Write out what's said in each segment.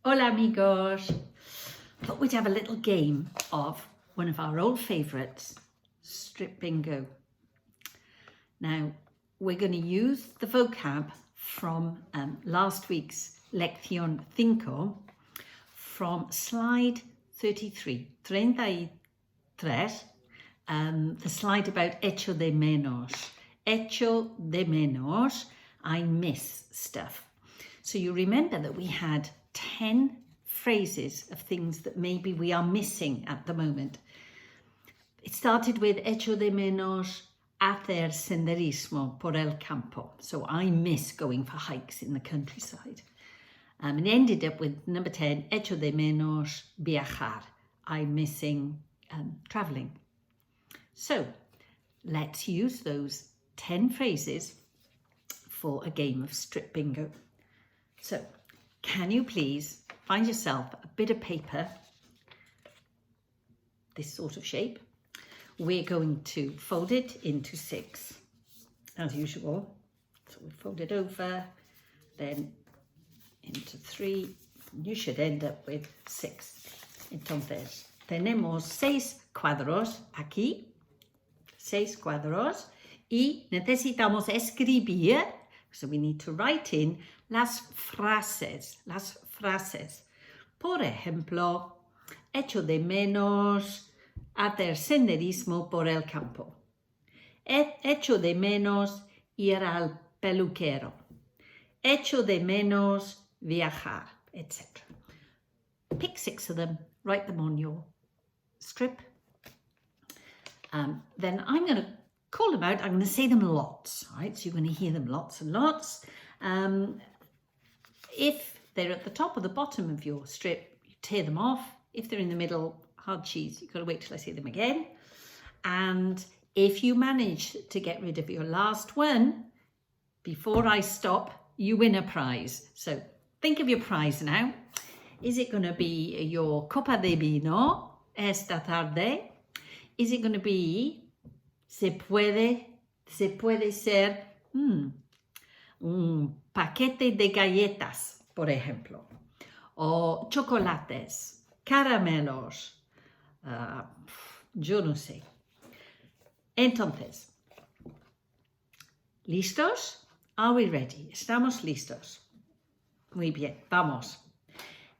Hola amigos! Thought we'd have a little game of one of our old favourites, strip bingo. Now we're going to use the vocab from last week's Lección 5 from slide 33, the slide about echo de menos. Echo de menos, I miss stuff. So you remember that we had 10 phrases of things that maybe we are missing at the moment. It started with echo de menos hacer senderismo por el campo. So I miss going for hikes in the countryside. And ended up with number 10, echo de menos viajar. I'm missing traveling. So let's use those 10 phrases for a game of strip bingo. So can you please find yourself a bit of paper, this sort of shape. We're going to fold it into 6, as usual. So we fold it over, then into 3. You should end up with 6. Entonces, tenemos 6 cuadros aquí, 6 cuadros, y necesitamos escribir, so we need to write in las frases. Por ejemplo, echo de menos hacer senderismo por el campo. Echo de menos ir al peluquero. Echo de menos viajar, etc. Pick 6 of them, write them on your strip. Then I'm going to call them out. I'm going to say them lots, right? So you're going to hear them lots and lots. If they're at the top or the bottom of your strip, you tear them off. If they're in the middle, hard cheese, you've got to wait till I say them again. And if you manage to get rid of your last one before I stop, you win a prize. So think of your prize now. Is it going to be your copa de vino esta tarde? Is it going to be se puede ser un paquete de galletas, por ejemplo, o chocolates, caramelos, yo no sé. Entonces, ¿listos? Are we ready? ¿Estamos listos? Muy bien, vamos.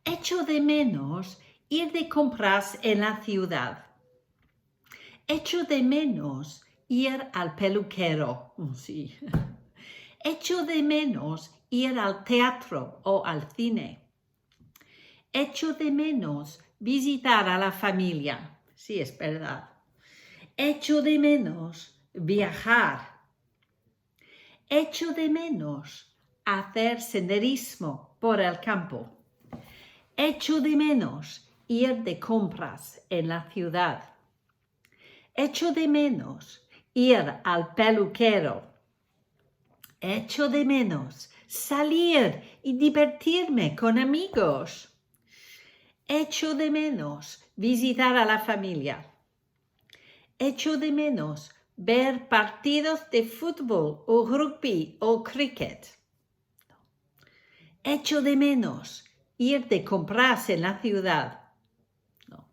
Echo de menos ir de compras en la ciudad. Echo de menos ir al peluquero. Sí. Echo de menos ir al teatro o al cine. Echo de menos visitar a la familia. Sí, es verdad. Echo de menos viajar. Echo de menos hacer senderismo por el campo. Echo de menos ir de compras en la ciudad. Echo de menos ir al peluquero. Echo de menos salir y divertirme con amigos. Echo de menos visitar a la familia. Echo de menos ver partidos de fútbol o rugby o cricket. Echo de menos ir de compras en la ciudad. No.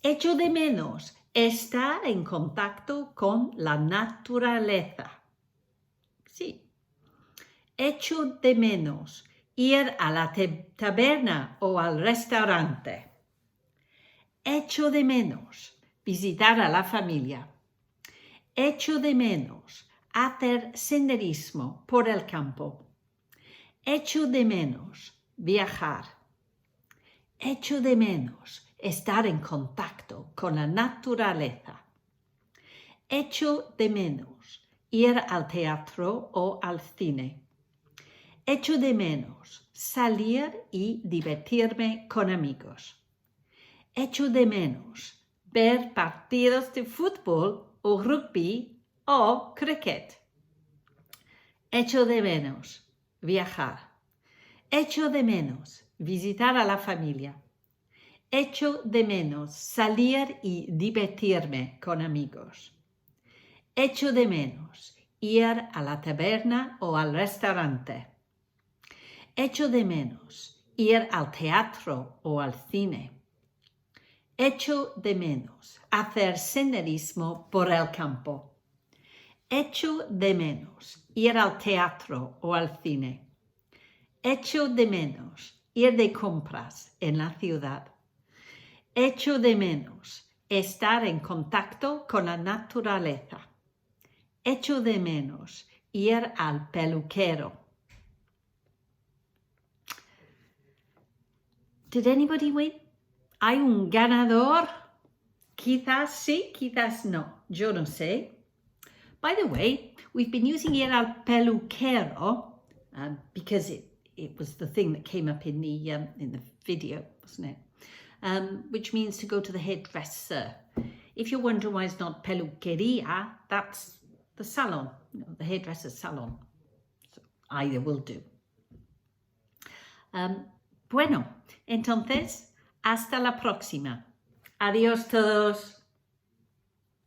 Echo de menos estar en contacto con la naturaleza. Sí. Echo de menos ir a la taberna o al restaurante. Echo de menos visitar a la familia. Echo de menos hacer senderismo por el campo. Echo de menos viajar. Echo de menos estar en contacto con la naturaleza. Echo de menos ir al teatro o al cine. Echo de menos salir y divertirme con amigos. Echo de menos ver partidos de fútbol o rugby o cricket. Echo de menos viajar. Echo de menos visitar a la familia. Echo de menos salir y divertirme con amigos. Echo de menos ir a la taberna o al restaurante. Echo de menos ir al teatro o al cine. Echo de menos hacer senderismo por el campo. Echo de menos ir al teatro o al cine. Echo de menos ir de compras en la ciudad. Echo de menos estar en contacto con la naturaleza. Echo de menos ir al peluquero. Did anybody win? ¿Hay un ganador? Quizás sí, quizás no. Yo no sé. By the way, we've been using ir al peluquero because it was the thing that came up in the video, wasn't it? Which means to go to the hairdresser. If you're wondering why it's not peluqueria, that's the salon, the hairdresser's salon. So either will do. Bueno, entonces, hasta la próxima. Adiós todos.